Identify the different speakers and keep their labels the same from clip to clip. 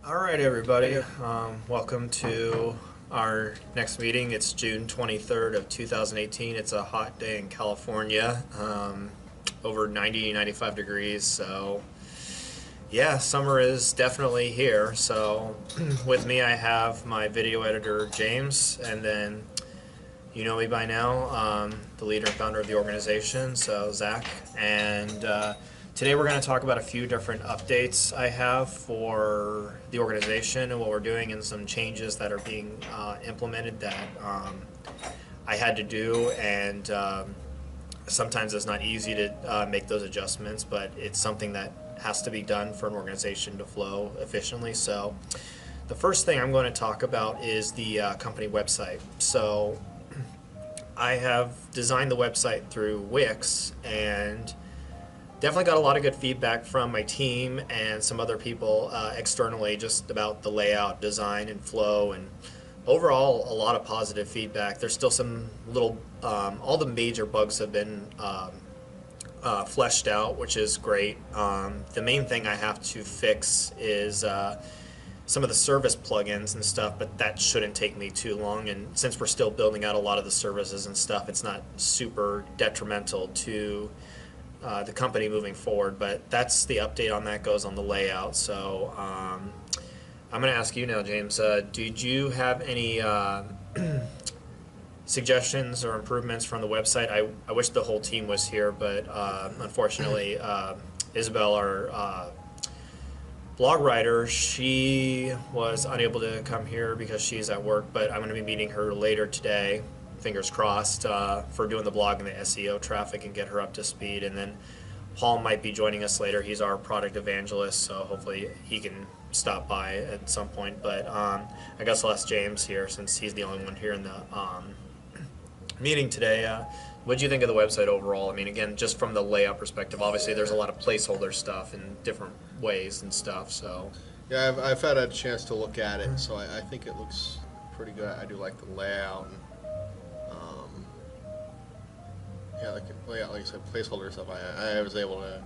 Speaker 1: All right, everybody. Welcome to our next meeting. It's June 23rd of 2018. It's a hot day in California, over 90, 95 degrees. So, yeah, summer is definitely here. So, with me, I have my video editor, James, and then you know me by now, the leader and founder of the organization, so Zach. And today we're going to talk about a few different updates I have for the organization and what we're doing, and some changes that are being implemented that I had to do. And sometimes it's not easy to make those adjustments, but it's something that has to be done for an organization to flow efficiently. So the first thing I'm going to talk about is the company website. So I have designed the website through Wix, and definitely got a lot of good feedback from my team and some other people externally, just about the layout, design, and flow, and overall a lot of positive feedback. There's still some little, all the major bugs have been fleshed out, which is great. The main thing I have to fix is some of the service plugins and stuff, but that shouldn't take me too long. And since we're still building out a lot of the services and stuff, it's not super detrimental to the company moving forward. But that's the update on that, goes on the layout. So I'm going to ask you now, James, did you have any suggestions or improvements from the website? I wish the whole team was here, but unfortunately, Isabel, our blog writer, she was unable to come here because she's at work, but I'm going to be meeting her later today, fingers crossed, for doing the blog and the SEO traffic and get her up to speed. And then Paul might be joining us later. He's our product evangelist, so hopefully he can stop by at some point. But I guess I'll ask James here, since he's the only one here in the meeting today. What do you think of the website overall? I mean, again, just from the layout perspective, obviously there's a lot of placeholder stuff in different ways and stuff. So
Speaker 2: yeah, I've had a chance to look at it, so I think it looks pretty good. I do like the layout. And, yeah, like you said, placeholder stuff. I was able to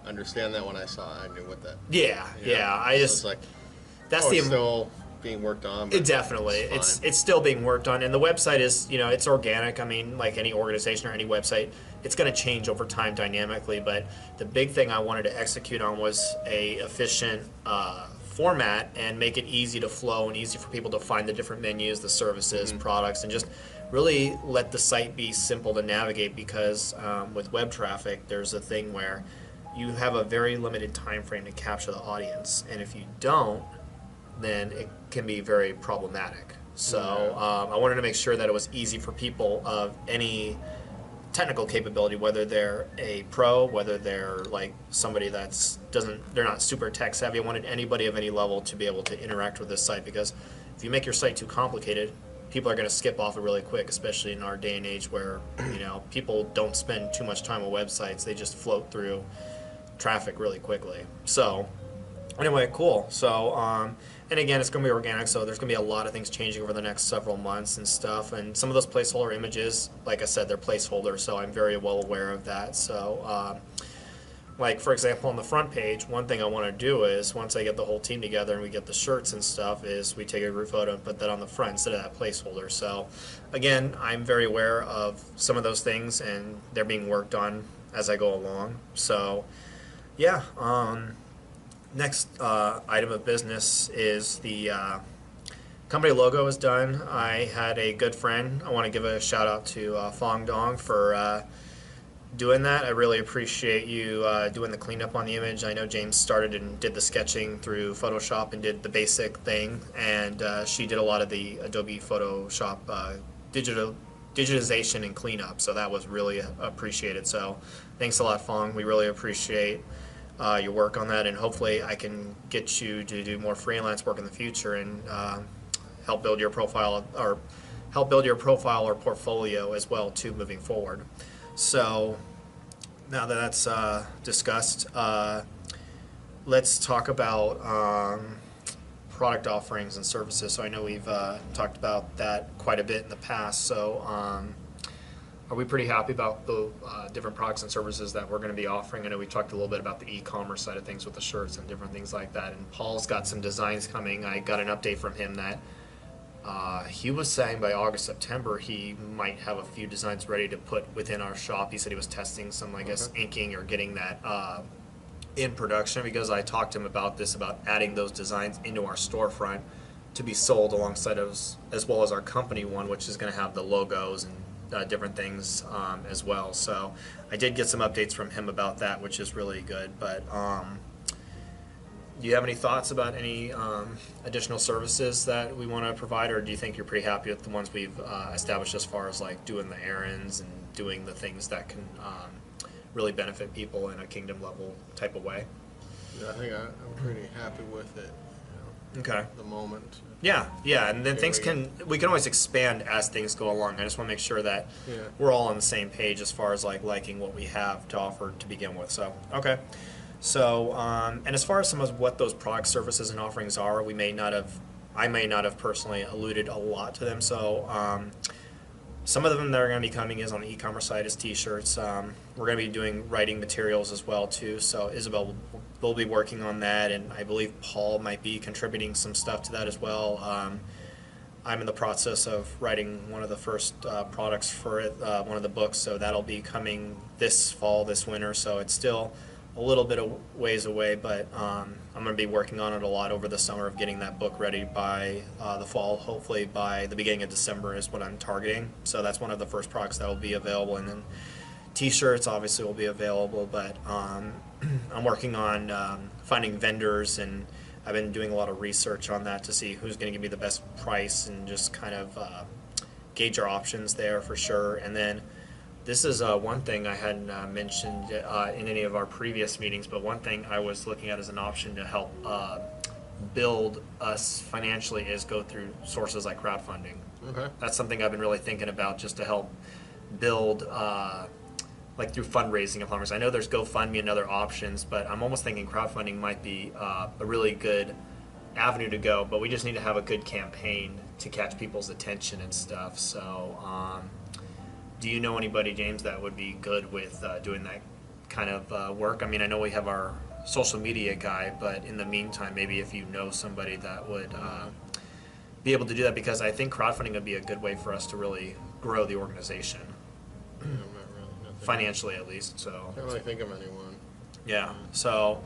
Speaker 2: understand that when I saw it. I knew what that.
Speaker 1: Yeah. I
Speaker 2: so
Speaker 1: just
Speaker 2: it's like,
Speaker 1: that's
Speaker 2: it's still being worked on. But
Speaker 1: definitely, it's still being worked on, and the website is, it's organic. I mean, like any organization or any website, it's going to change over time dynamically. But the big thing I wanted to execute on was a efficient format, and make it easy to flow and easy for people to find the different menus, the services, products, and just really let the site be simple to navigate. Because with web traffic, there's a thing where you have a very limited time frame to capture the audience, and if you don't, then it can be very problematic. So I wanted to make sure that it was easy for people of any technical capability, whether they're a pro, whether they're like somebody they're not super tech savvy. I wanted anybody of any level to be able to interact with this site, because if you make your site too complicated, people are going to skip off it really quick, especially in our day and age where people don't spend too much time on websites. They just float through traffic really quickly. So anyway, cool. So and again, it's going to be organic, so there's going to be a lot of things changing over the next several months and stuff. And some of those placeholder images, like I said, they're placeholders, so I'm very well aware of that. So like, for example, on the front page, one thing I want to do is, once I get the whole team together and we get the shirts and stuff, is we take a group photo and put that on the front instead of that placeholder. So again, I'm very aware of some of those things, and they're being worked on as I go along. So yeah, next item of business is the company logo is done. I had a good friend. I want to give a shout out to Fong Dong for doing that. I really appreciate you doing the cleanup on the image. I know James started and did the sketching through Photoshop and did the basic thing, and she did a lot of the Adobe Photoshop digitization and cleanup, so that was really appreciated. So thanks a lot, Fong. We really appreciate your work on that, and hopefully I can get you to do more freelance work in the future and help build your profile or portfolio as well too, moving forward. So now that that's discussed, let's talk about product offerings and services. So I know we've talked about that quite a bit in the past. So are we pretty happy about the different products and services that we're going to be offering? I know we talked a little bit about the e-commerce side of things with the shirts and different things like that. And Paul's got some designs coming. I got an update from him that he was saying by August, September, he might have a few designs ready to put within our shop. He said he was testing some, I guess, inking or getting that in production, because I talked to him about this, about adding those designs into our storefront to be sold alongside us, as well as our company one, which is going to have the logos and different things as well. So I did get some updates from him about that, which is really good. But do you have any thoughts about any additional services that we want to provide, or do you think you're pretty happy with the ones we've established as far as like doing the errands and doing the things that can really benefit people in a kingdom level type of way?
Speaker 2: Yeah, I think I'm pretty happy with it.
Speaker 1: Okay.
Speaker 2: At the moment.
Speaker 1: Yeah, and then we can always expand as things go along. I just want to make sure that
Speaker 2: Yeah.
Speaker 1: we're all on the same page as far as like liking what we have to offer to begin with. So, okay. So, and as far as some of what those product services and offerings are, I may not have personally alluded a lot to them. So, some of them that are going to be coming is on the e-commerce side is t-shirts. We're going to be doing writing materials as well too. So Isabel will be working on that, and I believe Paul might be contributing some stuff to that as well. I'm in the process of writing one of the first products for it, one of the books. So that'll be coming this fall, this winter. So it's still a little bit of ways away, but I'm going to be working on it a lot over the summer of getting that book ready by the fall. Hopefully by the beginning of December is what I'm targeting. So that's one of the first products that will be available. And then t-shirts obviously will be available, but I'm working on finding vendors, and I've been doing a lot of research on that to see who's going to give me the best price and just kind of gauge our options there for sure. And then this is one thing I hadn't mentioned in any of our previous meetings, but one thing I was looking at as an option to help build us financially is go through sources like crowdfunding.
Speaker 2: Okay.
Speaker 1: That's something I've been really thinking about, just to help build like through fundraising of farmers. I know there's GoFundMe and other options, but I'm almost thinking crowdfunding might be a really good avenue to go, but we just need to have a good campaign to catch people's attention and stuff. So do you know anybody, James, that would be good with doing that kind of work? I mean, I know we have our social media guy, but in the meantime, maybe if you know somebody that would be able to do that, because I think crowdfunding would be a good way for us to really grow the organization,
Speaker 2: Yeah, I'm not really.
Speaker 1: financially at least. So
Speaker 2: Can't really think of anyone.
Speaker 1: yeah, so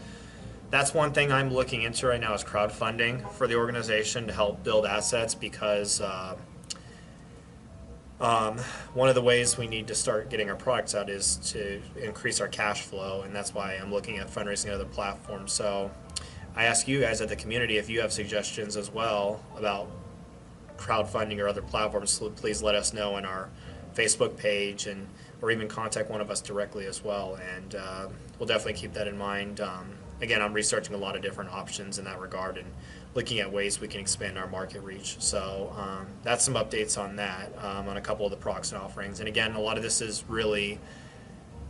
Speaker 1: that's one thing I'm looking into right now is crowdfunding for the organization to help build assets, because one of the ways we need to start getting our products out is to increase our cash flow, and that's why I'm looking at fundraising on other platforms. So I ask you guys at the community if you have suggestions as well about crowdfunding or other platforms, so please let us know in our Facebook page, and or even contact one of us directly as well, and we'll definitely keep that in mind. Again, I'm researching a lot of different options in that regard and looking at ways we can expand our market reach. So that's some updates on that, on a couple of the products and offerings. And again, a lot of this is really,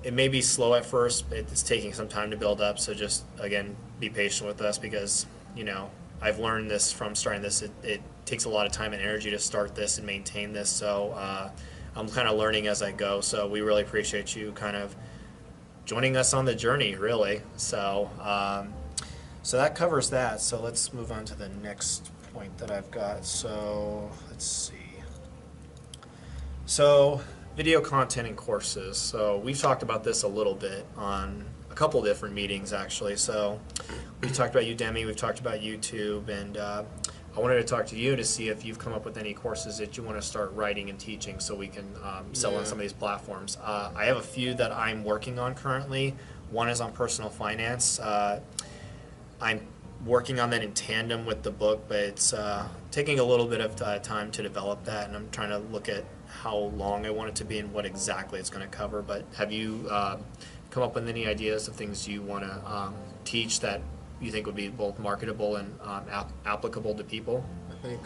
Speaker 1: it may be slow at first, but it's taking some time to build up. So just, again, be patient with us, because, you know, I've learned this from starting this. It takes a lot of time and energy to start this and maintain this. So I'm kind of learning as I go. So we really appreciate you kind of joining us on the journey, really. So so that covers that. So let's move on to the next point that I've got. So let's see. So video content and courses. So we've talked about this a little bit on a couple different meetings actually. So we've talked about Udemy, we've talked about YouTube, and I wanted to talk to you to see if you've come up with any courses that you want to start writing and teaching so we can sell on some of these platforms. I have a few that I'm working on currently. One is on personal finance. I'm working on that in tandem with the book, but it's taking a little bit of time to develop that, and I'm trying to look at how long I want it to be and what exactly it's going to cover. But have you come up with any ideas of things you want to teach that you think would be both marketable and applicable to people?
Speaker 2: I think,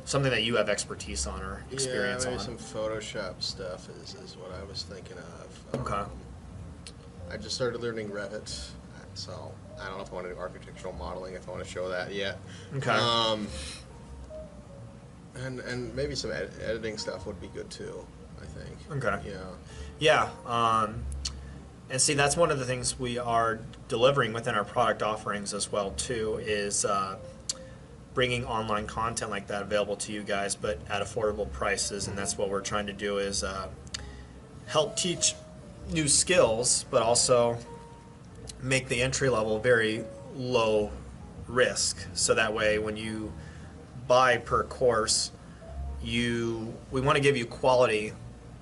Speaker 1: Something that you have expertise on or experience
Speaker 2: maybe
Speaker 1: on.
Speaker 2: some Photoshop stuff is what I was thinking of.
Speaker 1: Okay.
Speaker 2: I just started learning Revit, so I don't know if I want to do architectural modeling, if I want to show that yet.
Speaker 1: Okay.
Speaker 2: And maybe some editing stuff would be good too, I think.
Speaker 1: Okay.
Speaker 2: Yeah.
Speaker 1: Yeah. And see, that's one of the things we are delivering within our product offerings as well too, is bringing online content like that available to you guys, but at affordable prices. And that's what we're trying to do, is help teach new skills, but also make the entry level very low risk. So that way, when you buy per course, we want to give you quality,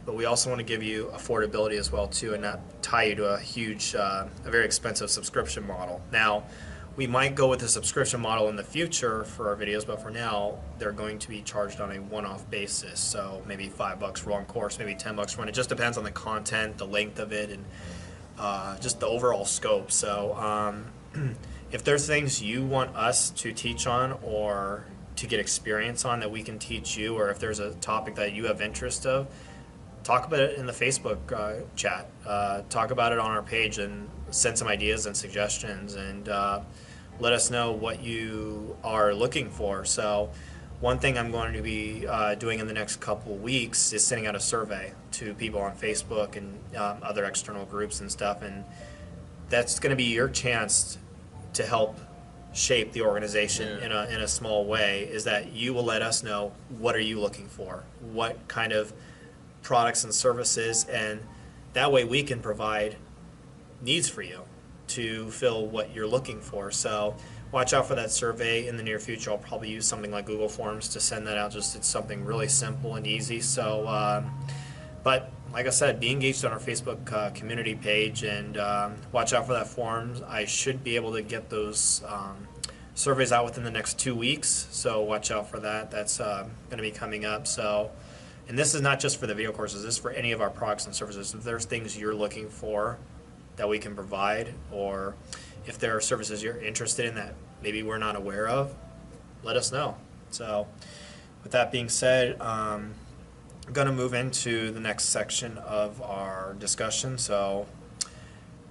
Speaker 1: but we also want to give you affordability as well too, and not tie you to a huge, a very expensive subscription model. Now, we might go with a subscription model in the future for our videos, but for now, they're going to be charged on a one-off basis. So maybe $5 for one course, maybe $10 for one. It just depends on the content, the length of it, and just the overall scope. So if there's things you want us to teach on or to get experience on that we can teach you, or if there's a topic that you have interest of, talk about it in the Facebook chat. Talk about it on our page and send some ideas and suggestions, and let us know what you are looking for. So one thing I'm going to be doing in the next couple of weeks is sending out a survey to people on Facebook and other external groups and stuff, and that's going to be your chance to help shape the organization in a small way, is that you will let us know what are you looking for, what kind of products and services, and that way we can provide needs for you to fill what you're looking for. So watch out for that survey in the near future. I'll probably use something like Google Forms to send that out. Just it's something really simple and easy. So but like I said, be engaged on our Facebook community page, and watch out for that form. I should be able to get those surveys out within the next 2 weeks, so watch out for that. That's going to be coming up. So, and this is not just for the video courses, this is for any of our products and services. If there's things you're looking for that we can provide, or if there are services you're interested in that maybe we're not aware of, let us know. So with that being said, I'm going to move into the next section of our discussion. So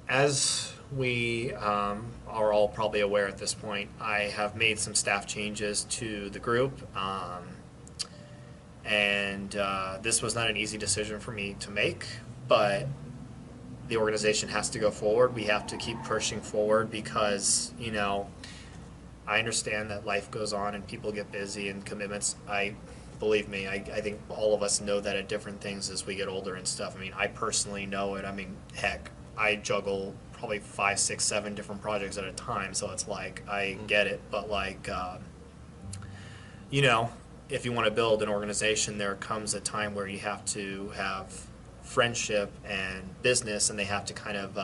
Speaker 1: as we are all probably aware at this point, I have made some staff changes to the group, and this was not an easy decision for me to make, but the organization has to go forward. We have to keep pushing forward because, you know, I understand that life goes on and people get busy and commitments. Believe me, I think all of us know that at different things as we get older and stuff. I mean, I personally know it. I mean, heck, I juggle probably 5, 6, 7 different projects at a time, so it's like, I get it. But like, you know, if you want to build an organization, there comes a time where you have to have friendship and business, and they have to kind of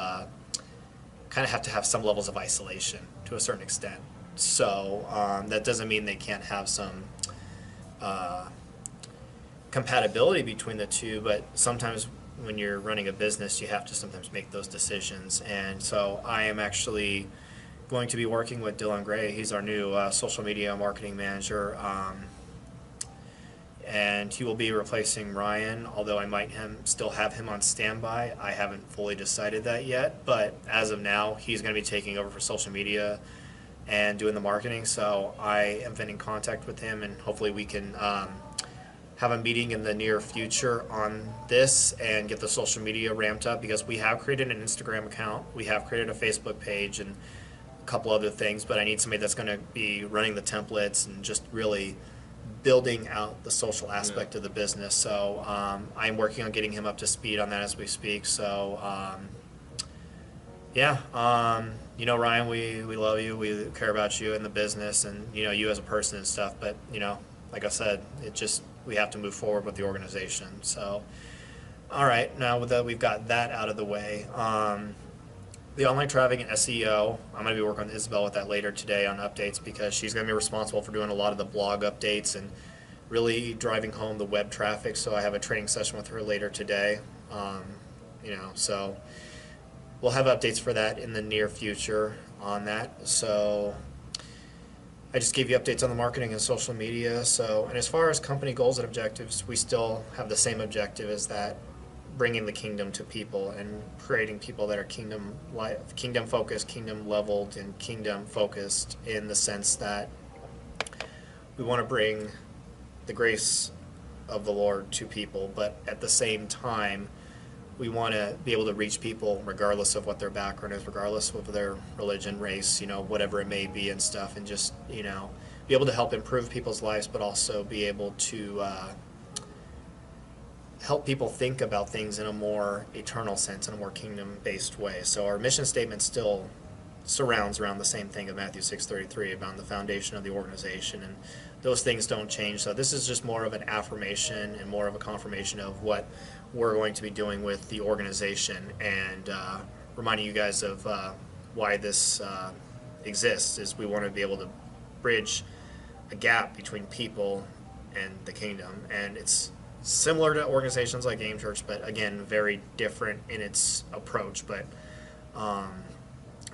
Speaker 1: have to have some levels of isolation to a certain extent. So that doesn't mean they can't have some compatibility between the two, but sometimes when you're running a business, you have to sometimes make those decisions. And so I am actually going to be working with Dylan Gray. He's our new social media marketing manager. And he will be replacing Ryan, although I might still have him on standby. I haven't fully decided that yet, but as of now, he's going to be taking over for social media and doing the marketing. So I have been in contact with him, and hopefully we can have a meeting in the near future on this and get the social media ramped up, because we have created an Instagram account, we have created a Facebook page, and a couple other things, but I need somebody that's going to be running the templates and just really building out the social aspect of the business. So I'm working on getting him up to speed on that as we speak. So you know, Ryan, we love you, we care about you and the business, and you know, you as a person and stuff, but you know, like I said, we have to move forward with the organization. So all right, now that we've got that out of the way, the online traffic and SEO, I'm going to be working with Isabel with that later today on updates, because she's going to be responsible for doing a lot of the blog updates and really driving home the web traffic. So I have a training session with her later today. You know, so we'll have updates for that in the near future on that. So I just gave you updates on the marketing and social media. So, and as far as company goals and objectives, we still have the same objective as that, bringing the kingdom to people and creating people that are kingdom focused, kingdom leveled, and kingdom focused, in the sense that we want to bring the grace of the Lord to people, but at the same time, we want to be able to reach people regardless of what their background is, regardless of their religion, race, whatever it may be and stuff, and just, be able to help improve people's lives, but also be able to help people think about things in a more eternal sense, in a more kingdom-based way. So our mission statement still surrounds around the same thing of Matthew 6:33 about the foundation of the organization, and those things don't change. So this is just more of an affirmation and more of a confirmation of what we're going to be doing with the organization, and reminding you guys of why this exists. Is we want to be able to bridge a gap between people and the kingdom, and it's similar to organizations like Game Church, but again, very different in its approach. But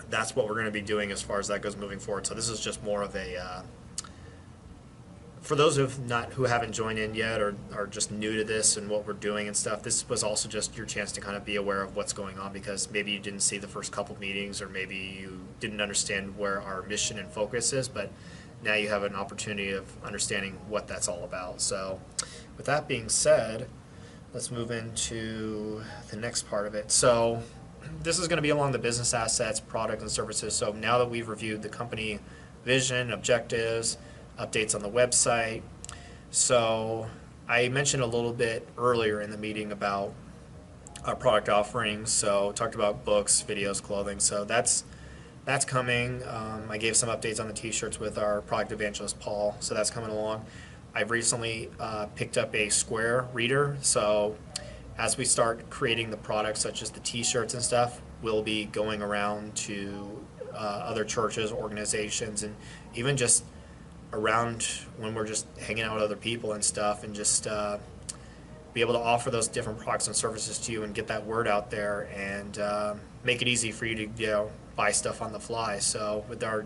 Speaker 1: that's what we're going to be doing as far as that goes moving forward. So this is just more of a for those who haven't joined in yet, or are just new to this and what we're doing and stuff. This was also just your chance to kind of be aware of what's going on, because maybe you didn't see the first couple meetings, or maybe you didn't understand where our mission and focus is, but now you have an opportunity of understanding what that's all about. So with that being said, let's move into the next part of it. So this is going to be along the business assets, product, and services. So now that we've reviewed the company vision, objectives, updates on the website. So I mentioned a little bit earlier in the meeting about our product offerings. So talked about books, videos, clothing. So that's coming. I gave some updates on the t-shirts with our product evangelist, Paul. So that's coming along. I've recently picked up a Square reader. So as we start creating the products, such as the t-shirts and stuff, we'll be going around to other churches, organizations, and even just around when we're just hanging out with other people and stuff, and just be able to offer those different products and services to you and get that word out there, and make it easy for you to buy stuff on the fly. So with our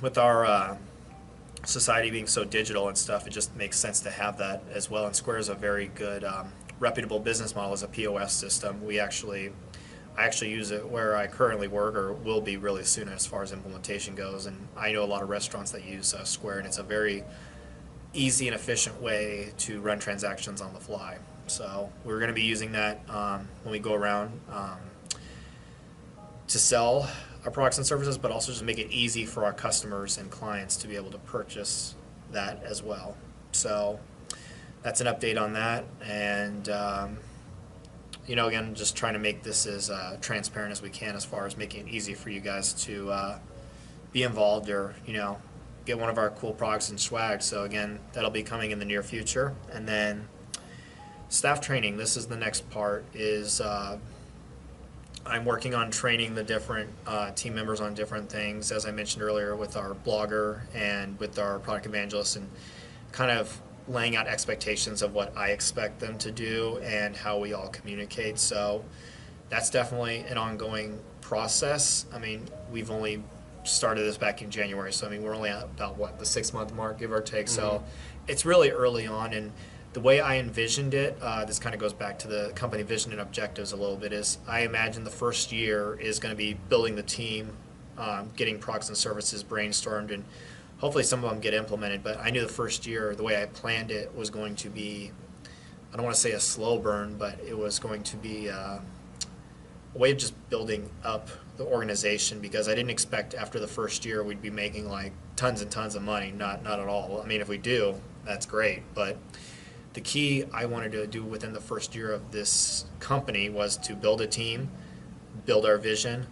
Speaker 1: with our society being so digital and stuff, it just makes sense to have that as well. And Square is a very good reputable business model as a POS system. I actually use it where I currently work, or will be really soon as far as implementation goes. And I know a lot of restaurants that use Square, and it's a very easy and efficient way to run transactions on the fly. So we're going to be using that when we go around to sell our products and services, but also just make it easy for our customers and clients to be able to purchase that as well. So that's an update on that. And again, just trying to make this as transparent as we can, as far as making it easy for you guys to be involved, or get one of our cool products and swag. So again, that'll be coming in the near future. And then staff training. This is the next part. Is I'm working on training the different team members on different things, as I mentioned earlier, with our blogger and with our product evangelist, and kind of laying out expectations of what I expect them to do and how we all communicate. So that's definitely an ongoing process. I mean, we've only started this back in January, so I mean, we're only at about the 6-month mark, give or take. Mm-hmm. So it's really early on, and the way I envisioned it, this kind of goes back to the company vision and objectives a little bit, is I imagine the first year is going to be building the team, getting products and services brainstormed, and hopefully some of them get implemented. But I knew the first year, the way I planned it, was going to be, I don't want to say a slow burn, but it was going to be a way of just building up the organization, because I didn't expect after the first year we'd be making like tons and tons of money. Not at all. I mean, if we do, that's great. But the key I wanted to do within the first year of this company was to build a team, build our vision,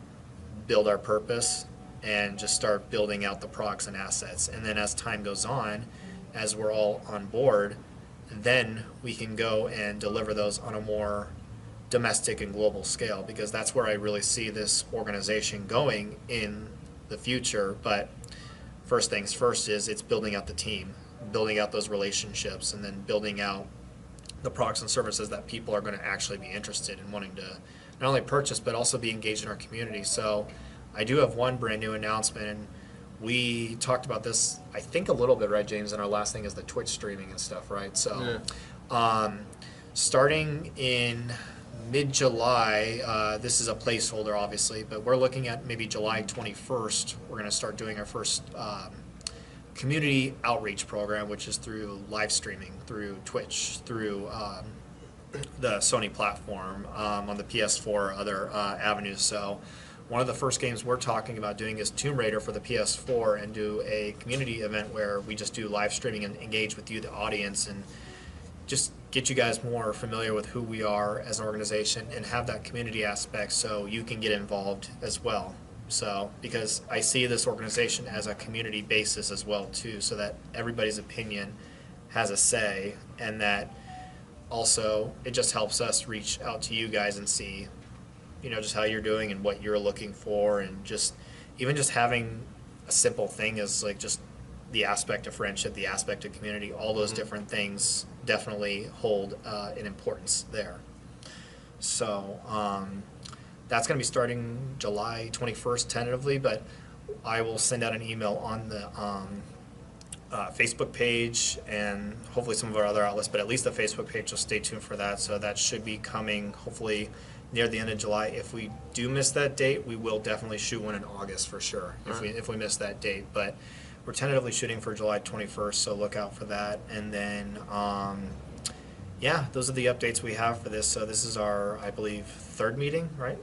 Speaker 1: build our purpose, and just start building out the products and assets. And then as time goes on, as we're all on board, then we can go and deliver those on a more domestic and global scale, because that's where I really see this organization going in the future. But first things first is it's building out the team, building out those relationships, and then building out the products and services that people are going to actually be interested in wanting to not only purchase, but also be engaged in our community. So I do have one brand new announcement, and we talked about this, I think, a little bit, right, James? And our last thing is the Twitch streaming and stuff, right? So starting in mid-July, this is a placeholder, obviously, but we're looking at maybe July 21st. We're going to start doing our first community outreach program, which is through live streaming, through Twitch, through the Sony platform, on the PS4, other avenues. So one of the first games we're talking about doing is Tomb Raider for the PS4, and do a community event where we just do live streaming and engage with you, the audience, and just get you guys more familiar with who we are as an organization and have that community aspect so you can get involved as well. So, because I see this organization as a community basis as well too, so that everybody's opinion has a say, and that also it just helps us reach out to you guys and see, you know, just how you're doing and what you're looking for, and just even just having a simple thing as like just the aspect of friendship, the aspect of community, all those different things definitely hold an importance there. So that's going to be starting July 21st tentatively, but I will send out an email on the Facebook page and hopefully some of our other outlets, but at least the Facebook page, so stay tuned for that. So that should be coming hopefully near the end of July. If we do miss that date, we will definitely shoot one in August for sure, if we miss that date. But we're tentatively shooting for July 21st, so look out for that. And then, yeah, those are the updates we have for this. So this is our, I believe, third meeting, right?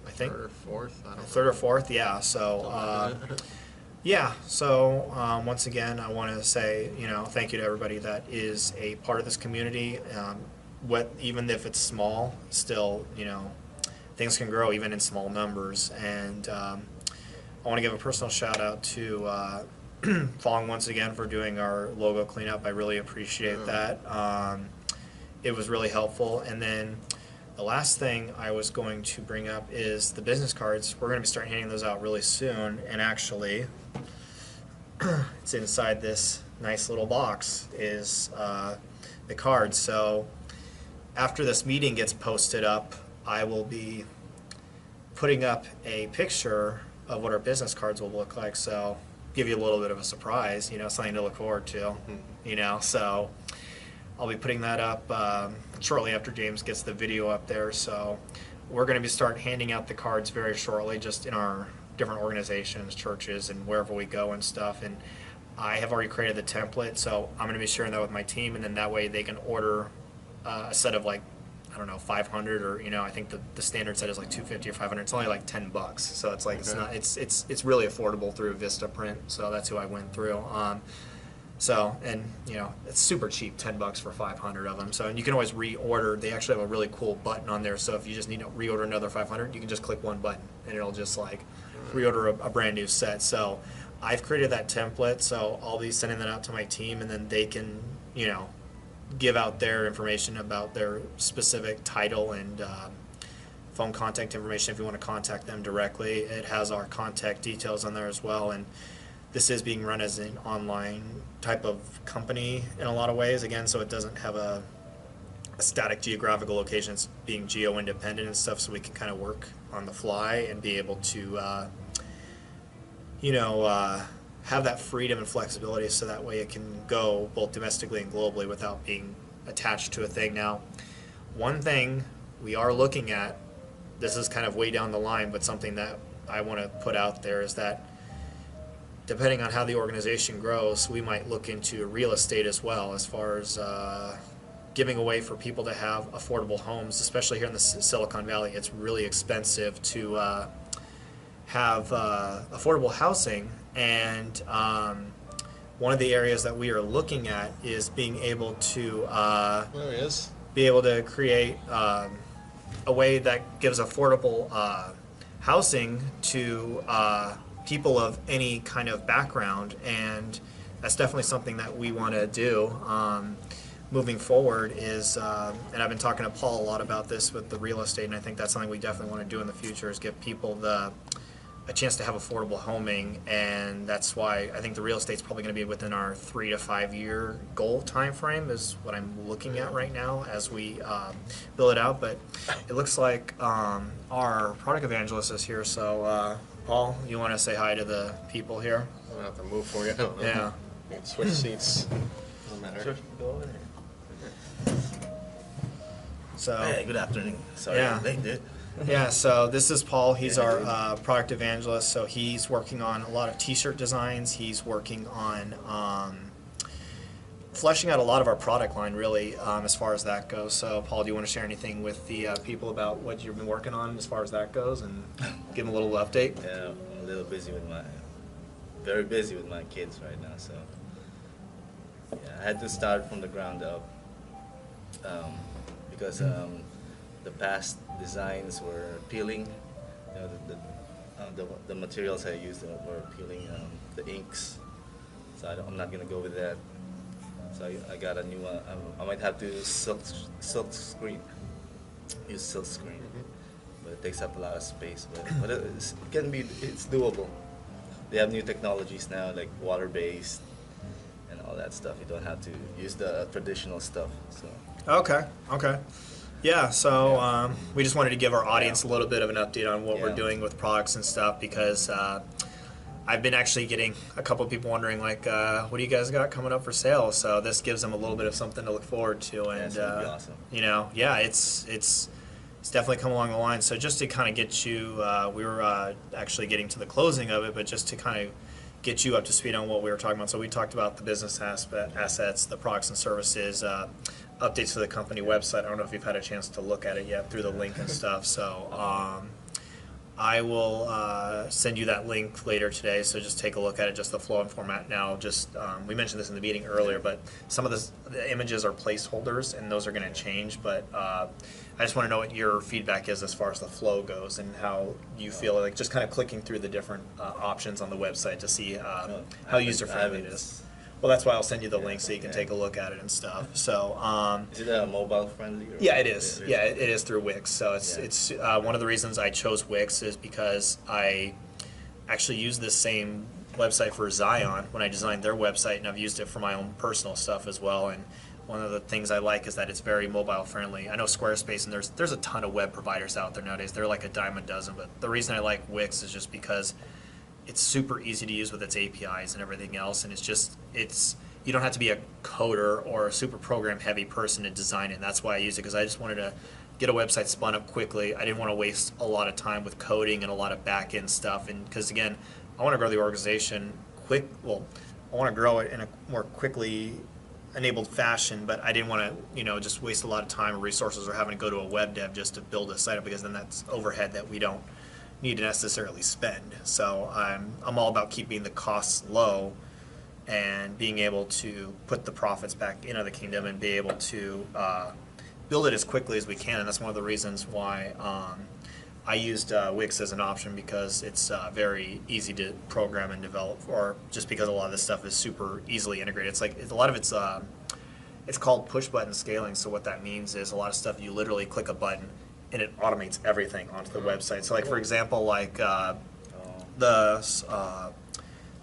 Speaker 1: I think.
Speaker 2: Third or fourth? I don't know.
Speaker 1: Third or fourth, yeah. So, yeah. So once again, I want to say, you know, thank you to everybody that is a part of this community. Even if it's small, still, you know, things can grow even in small numbers. And I want to give a personal shout out to Fong once again for doing our logo cleanup. I really appreciate that. It was really helpful. And then the last thing I was going to bring up is the business cards. We're going to be starting handing those out really soon. And actually, it's inside this nice little box is the cards. So after this meeting gets posted up, I will be putting up a picture of what our business cards will look like. So give you a little bit of a surprise, you know, something to look forward to, you know. So I'll be putting that up shortly after James gets the video up there. So we're going to be start handing out the cards very shortly, just in our different organizations, churches, and wherever we go and stuff. And I have already created the template, so I'm going to be sharing that with my team, and then that way they can order a set of, like, I don't know, 500, or, you know, I think the standard set is like 250 or 500. It's only like $10, so it's like it's really affordable through Vistaprint. So that's who I went through. So, and you know, it's super cheap, $10 for 500 of them. So, and you can always reorder. They actually have a really cool button on there. So if you just need to reorder another 500, you can just click one button and it'll just like reorder a brand new set. So I've created that template. So I'll be sending that out to my team, and then they can, you know, give out their information about their specific title and phone contact information if you want to contact them directly. It has our contact details on there as well. And this is being run as an online type of company in a lot of ways, again, so it doesn't have a static geographical location. It's being geo-independent and stuff, so we can kind of work on the fly and be able to, you know, have that freedom and flexibility, so that way it can go both domestically and globally without being attached to a thing. Now, one thing we are looking at, this is kind of way down the line, but something that I want to put out there is that depending on how the organization grows, we might look into real estate as well, as far as giving away for people to have affordable homes, especially here in the Silicon Valley. It's really expensive to have affordable housing, and one of the areas that we are looking at is being able to
Speaker 2: There he is.
Speaker 1: be able to create a way that gives affordable housing to people of any kind of background, and that's definitely something that we want to do moving forward. Is and I've been talking to Paul a lot about this with the real estate, and I think that's something we definitely want to do in the future, is give people a chance to have affordable homing. And that's why I think the real estate's probably going to be within our 3 to 5 year goal time frame, is what I'm looking at right now as we build it out. But it looks like our product evangelist is here, so Paul, you want to say hi to the people here?
Speaker 2: I'm gonna have to move for you. I don't know.
Speaker 1: Yeah.
Speaker 2: You can switch seats. Doesn't matter.
Speaker 3: Go over there.
Speaker 1: So
Speaker 3: Hey, good afternoon. Sorry,
Speaker 1: Yeah.
Speaker 3: I'm late, dude.
Speaker 1: Yeah, so this is Paul. He's
Speaker 3: Yeah,
Speaker 1: our
Speaker 3: dude.
Speaker 1: product evangelist. So he's working on a lot of T-shirt designs. He's working on fleshing out a lot of our product line, really, as far as that goes. So, Paul, do you want to share anything with the people about what you've been working on as far as that goes, and give them a little update?
Speaker 3: Yeah, I'm a little busy with very busy with my kids right now. So yeah, I had to start from the ground up because the past designs were appealing. You know, the materials I used were appealing. The inks, so I'm not gonna go with that. So I got a new one. I might have to use silk screen. Use silk screen, but it takes up a lot of space. But it's doable. They have new technologies now, like water-based and all that stuff. You don't have to use the traditional stuff. So
Speaker 1: Okay, okay. Yeah, so we just wanted to give our audience a little bit of an update on what we're
Speaker 3: Yeah.
Speaker 1: doing with products and stuff, because I've been actually getting a couple of people wondering, like, what do you guys got coming up for sale? So this gives them a little bit of something to look forward to, and
Speaker 3: it's gonna be awesome.
Speaker 1: you know, yeah, it's definitely come along the line. So just to kind of get you, we were actually getting to the closing of it, but just to kind of get you up to speed on what we were talking about. So we talked about the business assets, the products and services, updates to the company website. I don't know if you've had a chance to look at it yet through the link and stuff. So I will send you that link later today, so just take a look at it, just the flow and format now. Just we mentioned this in the meeting earlier, but some of the images are placeholders, and those are going to change. But I just want to know what your feedback is as far as the flow goes, and how you feel like just kind of clicking through the different options on the website to see how user friendly it is. Well, that's why I'll send you the link so you can take a look at it and stuff. So
Speaker 3: Is it mobile friendly? Or
Speaker 1: yeah, it is. Yeah, it is through Wix. So it's one of the reasons I chose Wix is because I actually use this same website for Zion when I designed their website, and I've used it for my own personal stuff as well. And one of the things I like is that it's very mobile friendly. I know Squarespace, and there's a ton of web providers out there nowadays. They're like a dime a dozen, but the reason I like Wix is just because it's super easy to use with its APIs and everything else, and it's you don't have to be a coder or a super program heavy person to design it. And that's why I use it, because I just wanted to get a website spun up quickly. I didn't want to waste a lot of time with coding and a lot of back end stuff, and because again, I want to grow the organization I want to grow it in a more quickly enabled fashion, but I didn't want to just waste a lot of time or resources or having to go to a web dev just to build a site up, because then that's overhead that we don't need to necessarily spend. So I'm all about keeping the costs low and being able to put the profits back into the kingdom and be able to build it as quickly as we can. And that's one of the reasons why I used Wix as an option, because it's very easy to program and develop, or just because a lot of this stuff is super easily integrated. It's like a lot of it's called push button scaling. So what that means is a lot of stuff you literally click a button and it automates everything onto the website. So like, for example, like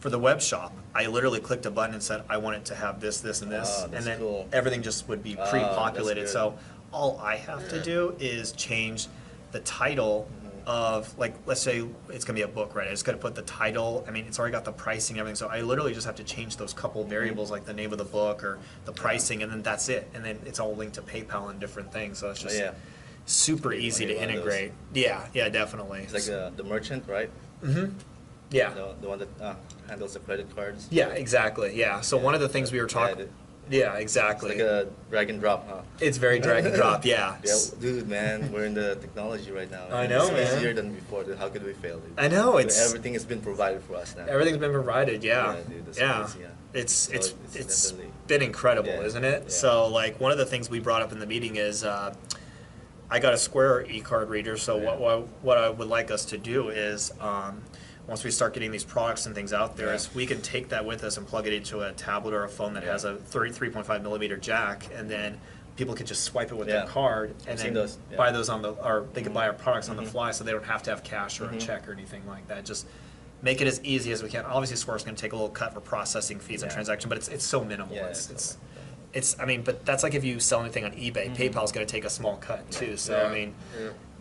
Speaker 1: for the web shop, I literally clicked a button and said I want it to have this, this, and this, and then
Speaker 3: cool.
Speaker 1: everything just would be pre-populated.
Speaker 3: That's
Speaker 1: So all I have to do is change the title of, like, let's say it's gonna be a book, right? I just gotta put the title. I mean, it's already got the pricing and everything, so I literally just have to change those couple variables, like the name of the book or the pricing, and then that's it. And then it's all linked to PayPal and different things. So it's just super easy to
Speaker 3: one of those.
Speaker 1: integrate. Yeah, definitely.
Speaker 3: It's like the merchant, right?
Speaker 1: Yeah.
Speaker 3: The one that handles the credit cards.
Speaker 1: Yeah, exactly. Yeah. So one of the things we were talking. Yeah,
Speaker 3: It's
Speaker 1: exactly.
Speaker 3: like a drag and drop, huh?
Speaker 1: It's very drag and drop. Yeah.
Speaker 3: Yeah, dude, man, we're in the technology right now.
Speaker 1: I know,
Speaker 3: it's
Speaker 1: man.
Speaker 3: easier than before. Dude. How could we fail, dude?
Speaker 1: I know, it's
Speaker 3: everything has been provided for us now.
Speaker 1: everything's been provided. Yeah.
Speaker 3: Yeah, dude, that's
Speaker 1: yeah.
Speaker 3: crazy, yeah.
Speaker 1: It's
Speaker 3: So
Speaker 1: it's
Speaker 3: it's
Speaker 1: it's
Speaker 3: definitely-
Speaker 1: been incredible,
Speaker 3: Yeah,
Speaker 1: isn't it?
Speaker 3: yeah.
Speaker 1: So like one of the things we brought up in the meeting is I got a Square e-card reader. So what I would like us to do is once we start getting these products and things out there, is we can take that with us and plug it into a tablet or a phone that has a 33.5 millimeter jack, and then people could just swipe it with their card and
Speaker 3: I've seen
Speaker 1: then
Speaker 3: those,
Speaker 1: buy those or they could buy our products on the fly, so they don't have to have cash or a check or anything like that. Just make it as easy as we can. Obviously, Square's going to take a little cut for processing fees and transaction, but it's so minimal.
Speaker 3: Yeah,
Speaker 1: It's I mean, but that's like if you sell anything on eBay, PayPal's going to take a small cut too. So I mean,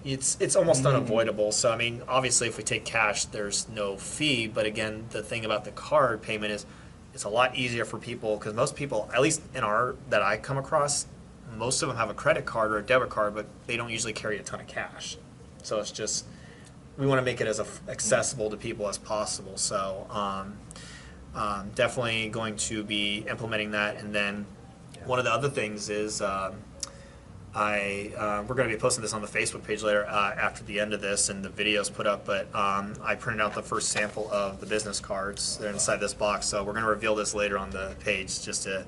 Speaker 1: it's almost unavoidable. So I mean, obviously, if we take cash, there's no fee. But again, the thing about the card payment is it's a lot easier for people, because most people, at least that I come across, most of them have a credit card or a debit card, but they don't usually carry a ton of cash. So it's just, we want to make it as accessible to people as possible. So definitely going to be implementing that. And then one of the other things is we're going to be posting this on the Facebook page later after the end of this and the videos put up, but I printed out the first sample of the business cards. They're inside this box, so we're going to reveal this later on the page just to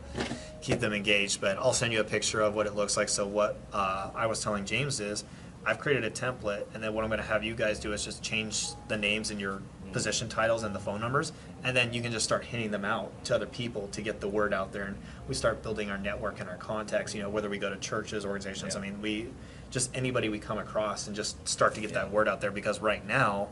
Speaker 1: keep them engaged, but I'll send you a picture of what it looks like. So what I was telling James is I've created a template, and then what I'm going to have you guys do is just change the names and your position titles and the phone numbers, and then you can just start hitting them out to other people to get the word out there, and we start building our network and our contacts, whether we go to churches, organizations, I mean, we just anybody we come across and just start to get that word out there, because right now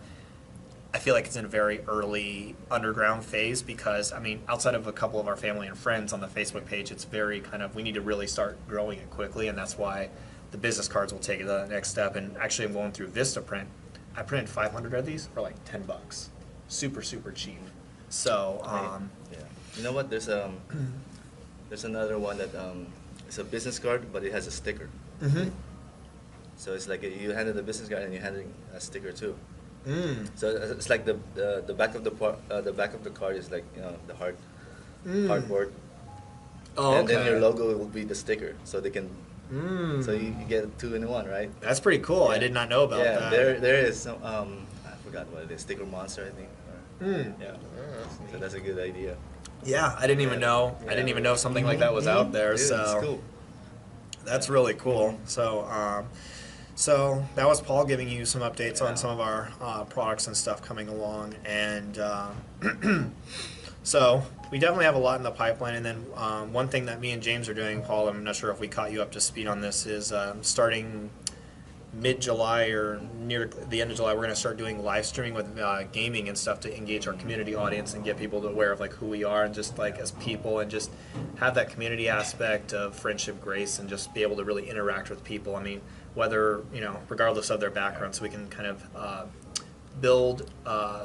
Speaker 1: I feel like it's in a very early underground phase, because I mean, outside of a couple of our family and friends on the Facebook page, it's very kind of, we need to really start growing it quickly, and that's why the business cards will take the next step. And actually I'm going through Vistaprint. I printed 500 of these for like $10. Super cheap. So
Speaker 3: yeah. You know what? There's another one that it's a business card, but it has a sticker.
Speaker 1: mm-hmm.
Speaker 3: So it's like you handed the business card and you're handing a sticker too.
Speaker 1: Mm.
Speaker 3: So it's like the back of the back of the card is like the hardboard,
Speaker 1: Oh,
Speaker 3: and then
Speaker 1: okay.
Speaker 3: your logo will be the sticker. So they can. So you get 2 in 1, right?
Speaker 1: That's pretty cool. I
Speaker 3: Yeah.
Speaker 1: did not know about
Speaker 3: Yeah,
Speaker 1: that.
Speaker 3: there is some. I forgot what it is. Sticker Monster, I think. Yeah.
Speaker 2: Oh, that's neat.
Speaker 3: So that's a good idea.
Speaker 1: Yeah, I didn't even know. I didn't even know something like that was out there.
Speaker 3: Dude,
Speaker 1: So
Speaker 3: it's cool.
Speaker 1: that's really cool. So that was Paul giving you some updates on some of our products and stuff coming along, and so we definitely have a lot in the pipeline. And then one thing that me and James are doing, Paul, I'm not sure if we caught you up to speed on this, is starting mid-July or near the end of July, we're going to start doing live streaming with gaming and stuff to engage our community audience and get people to aware of like who we are and just like as people, and just have that community aspect of friendship, grace, and just be able to really interact with people. I mean, whether, regardless of their background, so we can kind of build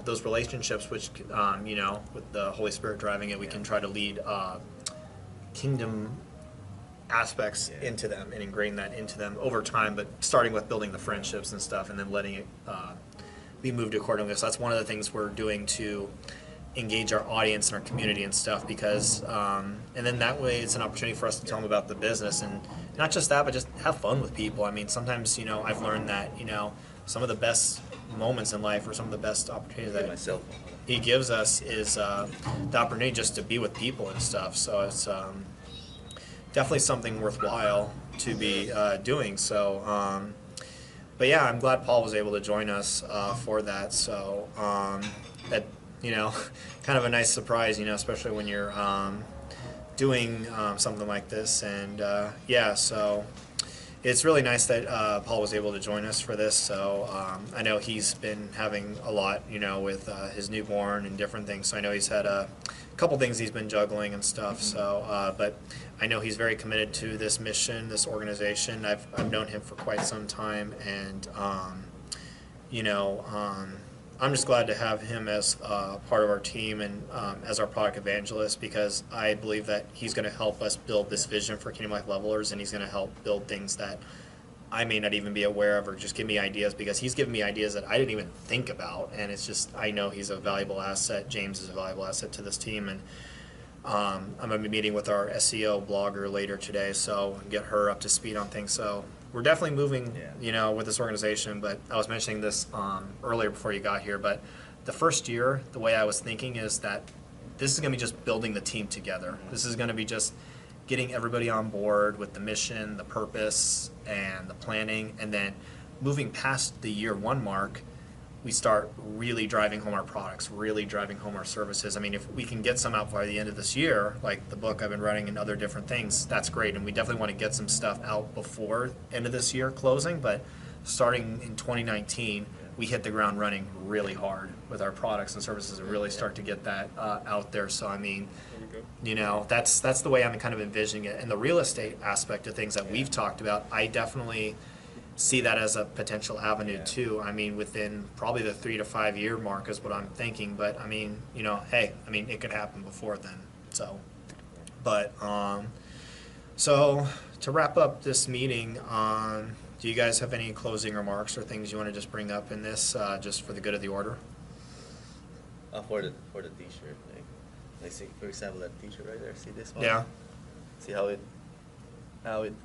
Speaker 1: those relationships, which, with the Holy Spirit driving it, we can try to lead kingdom aspects into them and ingrain that into them over time, but starting with building the friendships and stuff, and then letting it be moved accordingly. So that's one of the things we're doing to engage our audience and our community and stuff, because and then that way it's an opportunity for us to tell them about the business, and not just that, but just have fun with people. I mean, sometimes I've learned that some of the best moments in life, or some of the best opportunities that
Speaker 3: Myself.
Speaker 1: he gives us, is the opportunity just to be with people and stuff. So it's definitely something worthwhile to be doing. So, but yeah, I'm glad Paul was able to join us for that. So that kind of a nice surprise, especially when you're doing something like this. And yeah, so it's really nice that Paul was able to join us for this. So I know he's been having a lot, with his newborn and different things. So I know he's had a couple things he's been juggling and stuff. So, but I know he's very committed to this mission, this organization. I've known him for quite some time, and I'm just glad to have him as part of our team and as our product evangelist, because I believe that he's going to help us build this vision for Kingdom Life Levelers, and he's going to help build things that I may not even be aware of, or just give me ideas, because he's given me ideas that I didn't even think about. And it's just, I know he's a valuable asset. James is a valuable asset to this team. And I'm going to be meeting with our SEO blogger later today, so get her up to speed on things. So we're definitely moving, with this organization. But I was mentioning this earlier before you got here, but the first year, the way I was thinking is that this is going to be just building the team together. This is going to be just getting everybody on board with the mission, the purpose, and the planning, and then moving past the year 1 mark, we start really driving home our products, really driving home our services. I mean, if we can get some out by the end of this year, like the book I've been writing and other different things, that's great. And we definitely want to get some stuff out before end of this year closing. But starting in 2019, we hit the ground running really hard with our products and services and really start to get that out there. So, I mean, that's the way I'm kind of envisioning it. And the real estate aspect of things that we've talked about, I definitely see that as a potential avenue too. I mean, within probably the 3 to 5 year mark is what I'm thinking. But I mean, hey, I mean, it could happen before then. So, but so to wrap up this meeting, Do you guys have any closing remarks or things you want to just bring up in this, just for the good of the order?
Speaker 3: For the T-shirt, like see, for example, that T-shirt right there. See this one?
Speaker 1: Yeah.
Speaker 3: See how it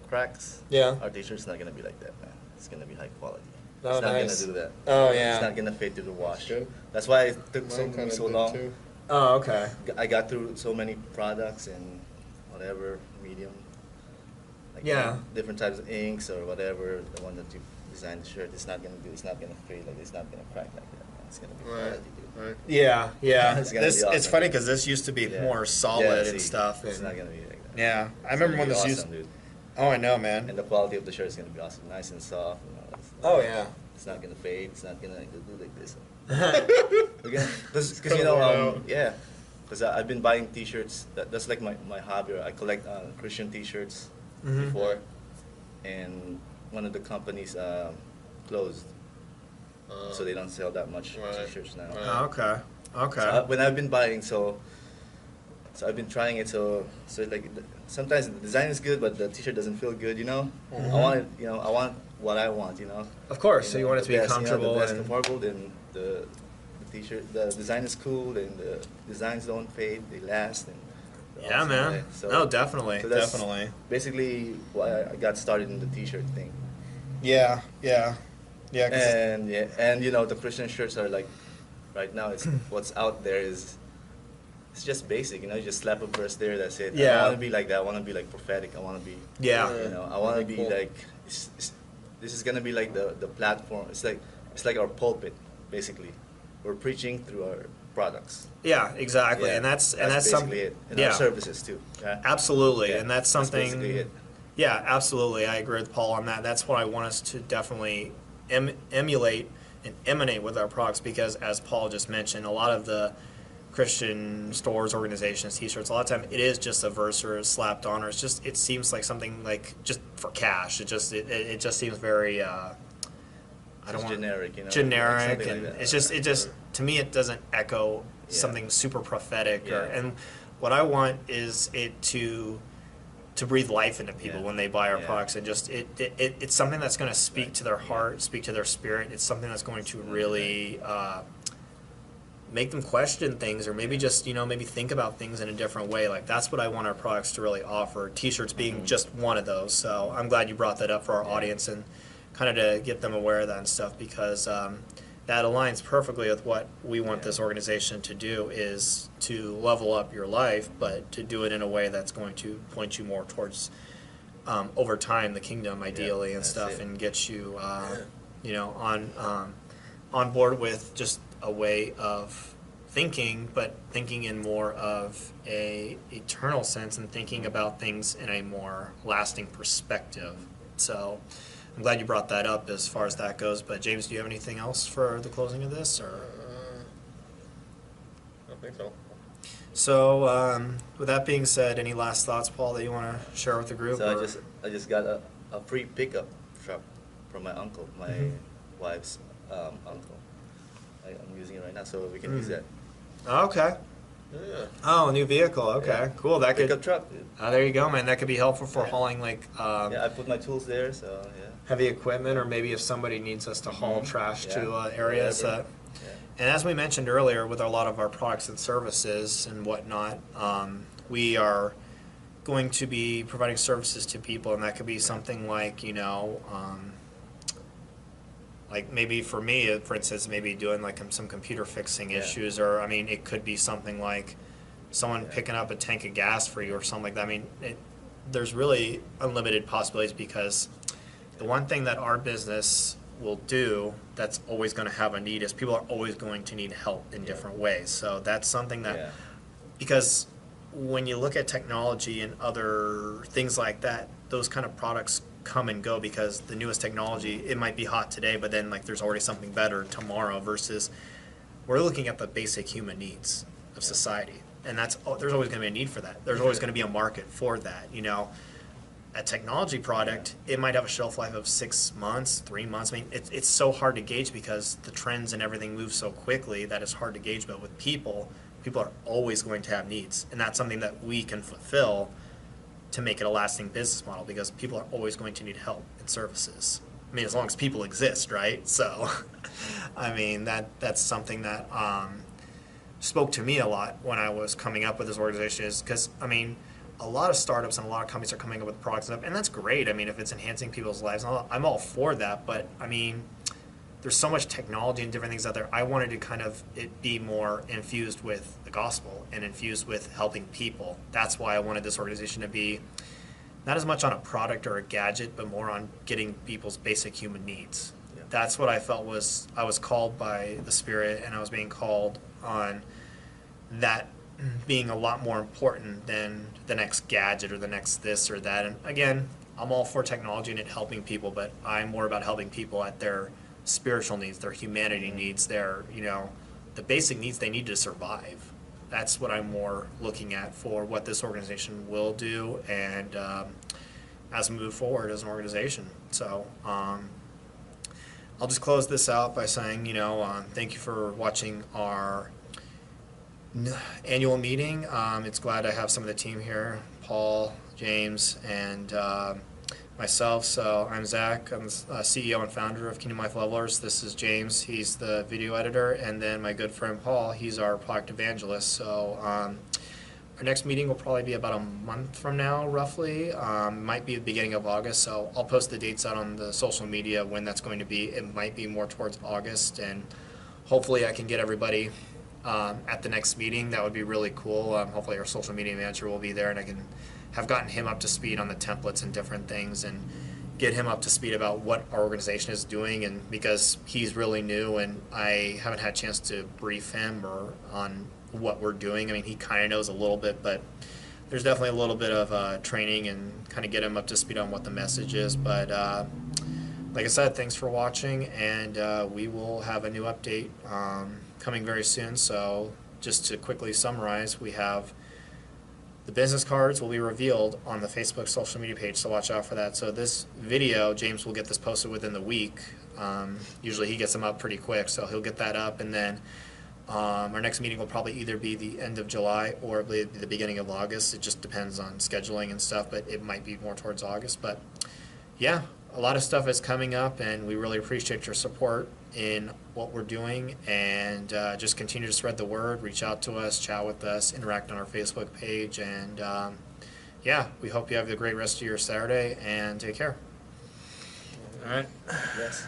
Speaker 3: cracks?
Speaker 1: Yeah.
Speaker 3: Our T-shirt's not gonna be like that, man. It's gonna be high quality.
Speaker 1: Oh,
Speaker 3: it's not
Speaker 1: nice.
Speaker 3: gonna do that.
Speaker 1: Oh, yeah.
Speaker 3: It's not gonna fade through the wash.
Speaker 2: Good.
Speaker 3: That's why it took
Speaker 2: Mine kinda
Speaker 3: so
Speaker 2: did
Speaker 3: long.
Speaker 2: too.
Speaker 1: Oh, okay.
Speaker 3: I got through so many products and whatever medium. Like
Speaker 1: Yeah.
Speaker 3: Different types of inks or whatever. The one that you designed the shirt, it's not gonna fade like it's not gonna crack like that. Man. It's gonna be
Speaker 2: Right.
Speaker 3: quality, dude.
Speaker 2: Right.
Speaker 1: Yeah, yeah.
Speaker 3: It's gonna be
Speaker 1: It's
Speaker 3: awesome.
Speaker 1: funny because this used to be
Speaker 3: Yeah.
Speaker 1: more solid
Speaker 3: Yeah,
Speaker 1: and
Speaker 3: see,
Speaker 1: stuff.
Speaker 3: It's
Speaker 1: And
Speaker 3: not gonna be like that.
Speaker 1: yeah, I
Speaker 3: It's
Speaker 1: remember
Speaker 3: gonna
Speaker 1: when
Speaker 3: be
Speaker 1: this
Speaker 3: awesome,
Speaker 1: used.
Speaker 3: dude.
Speaker 1: Oh, I know, man.
Speaker 3: And the quality of the shirt is gonna be awesome, nice and soft. You know,
Speaker 1: Oh yeah.
Speaker 3: It's not gonna fade. It's not gonna do like this.
Speaker 1: Yeah.
Speaker 3: Because
Speaker 2: It's
Speaker 3: you know,
Speaker 2: kinda worn out.
Speaker 3: yeah. Because I've been buying T-shirts. That's like my hobby. I collect Christian T-shirts
Speaker 1: Mhm.
Speaker 3: before, and one of the companies closed, so they don't sell that much
Speaker 2: Right.
Speaker 3: T-shirts now.
Speaker 2: Right.
Speaker 1: Oh, okay. Okay.
Speaker 3: So when I've been buying, so I've been trying it. So like sometimes the design is good, but the T-shirt doesn't feel good. You know,
Speaker 1: Mhm.
Speaker 3: I want it. You know, I want what I want. You know.
Speaker 1: Of course. So you
Speaker 3: know,
Speaker 1: want it to
Speaker 3: the
Speaker 1: be
Speaker 3: best,
Speaker 1: comfortable
Speaker 3: the best
Speaker 1: and
Speaker 3: comfortable. Then the T-shirt, the design is cool, and the designs don't fade. They last. And they're
Speaker 1: yeah,
Speaker 3: awesome,
Speaker 1: man.
Speaker 3: right? So-
Speaker 1: No, definitely,
Speaker 3: so that's
Speaker 1: definitely.
Speaker 3: Basically, why I got started in the T-shirt thing.
Speaker 1: Yeah, yeah, yeah. 'Cause
Speaker 3: And you know the Christian shirts are like, right now it's what's out there is, it's just basic. You know, you just slap a verse there. That's it. I
Speaker 1: Yeah.
Speaker 3: don't want to be like that. I want to be like prophetic. I want to be.
Speaker 1: yeah,
Speaker 3: You know, I want to
Speaker 2: That'd
Speaker 3: be
Speaker 2: be cool.
Speaker 3: like. This is gonna be like the platform. It's like our pulpit, basically. We're preaching through our products.
Speaker 1: yeah, exactly.
Speaker 3: Yeah,
Speaker 1: And that's
Speaker 3: basically
Speaker 1: something.
Speaker 3: it. And
Speaker 1: Yeah,
Speaker 3: our services too. Yeah?
Speaker 1: absolutely.
Speaker 3: Yeah,
Speaker 1: And that's
Speaker 3: that's
Speaker 1: something.
Speaker 3: basically it.
Speaker 1: Yeah, absolutely. I agree with Paul on that. That's what I want us to definitely emulate and emanate with our products because, as Paul just mentioned, a lot of the Christian stores, organizations, T-shirts, a lot of time it is just a verse or slapped on, or it's just it seems like something like just for cash. It just seems very. I don't
Speaker 3: Just
Speaker 1: want
Speaker 3: generic, you know.
Speaker 1: generic,
Speaker 3: like something
Speaker 1: and
Speaker 3: like that.
Speaker 1: it just to me it doesn't echo
Speaker 3: Yeah.
Speaker 1: something super prophetic. Or
Speaker 3: Yeah.
Speaker 1: and what I want is it to breathe life into people
Speaker 3: Yeah.
Speaker 1: when they buy our
Speaker 3: Yeah.
Speaker 1: products, and just it's something that's going to speak
Speaker 3: Right.
Speaker 1: to their
Speaker 3: Yeah.
Speaker 1: heart, speak to their spirit. It's something that's going to really make them question things, or maybe just maybe think about things in a different way. Like that's what I want our products to really offer. T-shirts being
Speaker 3: Mhm.
Speaker 1: just one of those. So I'm glad you brought that up for our audience and kind of to get them aware of that and stuff, because that aligns perfectly with what we want
Speaker 3: Yeah.
Speaker 1: this organization to do, is to level up your life, but to do it in a way that's going to point you more towards over time the kingdom ideally and
Speaker 3: that's
Speaker 1: stuff,
Speaker 3: it.
Speaker 1: and get you on board with just a way of thinking, but thinking in more of a eternal sense and thinking about things in a more lasting perspective. So I'm glad you brought that up as far as that goes. But James, do you have anything else for the closing of this, or?
Speaker 2: I don't think so.
Speaker 1: So with that being said, any last thoughts, Paul, that you want to share with the group?
Speaker 3: So
Speaker 1: or-
Speaker 3: I just got a free pickup truck from my uncle, my
Speaker 1: Mhm.
Speaker 3: wife's uncle. I'm using it right now, so we can use
Speaker 1: Mm.
Speaker 3: that.
Speaker 1: Okay.
Speaker 2: Yeah.
Speaker 1: Oh, a new vehicle. Okay,
Speaker 3: Yeah.
Speaker 1: cool. That
Speaker 3: Pickup
Speaker 1: could.
Speaker 3: truck, dude.
Speaker 1: There you go, man. That could be helpful for
Speaker 3: Yeah.
Speaker 1: hauling like
Speaker 3: Yeah, I put my tools there, so yeah.
Speaker 1: heavy equipment, or maybe if somebody needs us to haul
Speaker 3: Mhm.
Speaker 1: trash
Speaker 3: Yeah.
Speaker 1: to areas.
Speaker 3: Whatever. Yeah.
Speaker 1: And as we mentioned earlier, with a lot of our products and services and whatnot, we are going to be providing services to people, and that could be something like, like maybe for me, for instance, maybe doing like some computer fixing
Speaker 3: Yeah.
Speaker 1: issues, or I mean, it could be something like someone
Speaker 3: Yeah.
Speaker 1: picking up a tank of gas for you or something like that. I mean, there's really unlimited possibilities, because the one thing that our business will do that's always going to have a need is people are always going to need help in
Speaker 3: Yeah.
Speaker 1: different ways. So that's something that,
Speaker 3: Yeah.
Speaker 1: because when you look at technology and other things like that, those kind of products come and go, because the newest technology, it might be hot today, but then like there's already something better tomorrow, versus we're looking at the basic human needs of society. And there's always going to be a need for that. There's always going to be a market for that. A technology product, it might have a shelf life of 6 months, 3 months. I mean, it's so hard to gauge, because the trends and everything move so quickly that it's hard to gauge. But with people are always going to have needs, and that's something that we can fulfill to make it a lasting business model, because people are always going to need help and services. I mean, as long as people exist, right? So, I mean, that's something that spoke to me a lot when I was coming up with this organization, is because, I mean, a lot of startups and a lot of companies are coming up with products and stuff, and that's great. I mean, if it's enhancing people's lives, I'm all for that. But I mean, there's so much technology and different things out there. I wanted to kind of it be more infused with the gospel and infused with helping people. That's why I wanted this organization to be not as much on a product or a gadget, but more on getting people's basic human needs.
Speaker 3: Yeah.
Speaker 1: That's what I felt was I was called by the Spirit, and I was being called on that being a lot more important than the next gadget or the next this or that. And again, I'm all for technology and it helping people, but I'm more about helping people at their spiritual needs, their humanity needs, their, you know, the basic needs they need to survive. That's what I'm more looking at for what this organization will do, and as we move forward as an organization. So I'll just close this out by saying, you know, thank you for watching our annual meeting. It's glad to have some of the team here, Paul, James, and myself. So I'm Zach. I'm CEO and founder of Kingdom Life Levelers. This is James. He's the video editor, and then my good friend Paul. He's our product evangelist. So our next meeting will probably be about a month from now, roughly. Might be the beginning of August. So I'll post the dates out on the social media when that's going to be. It might be more towards August, and hopefully I can get everybody at the next meeting. That would be really cool. Hopefully our social media manager will be there, and I can have gotten him up to speed on the templates and different things, and get him up to speed about what our organization is doing. And because he's really new and I haven't had a chance to brief him or on what we're doing. I mean, he kind of knows a little bit, but there's definitely a little bit of training and kind of get him up to speed on what the message is. But like I said, thanks for watching, and we will have a new update coming very soon. So just to quickly summarize, we have the business cards will be revealed on the Facebook social media page, so watch out for that. So this video, James will get this posted within the week. Usually he gets them up pretty quick, so he'll get that up, and then our next meeting will probably either be the end of July or it'll be the beginning of August. It just depends on scheduling and stuff, but it might be more towards August. But yeah, a lot of stuff is coming up, and we really appreciate your support in what we're doing, and just continue to spread the word, reach out to us, chat with us, interact on our Facebook page, and yeah, we hope you have a great rest of your Saturday, and take care. All right.
Speaker 3: Yes.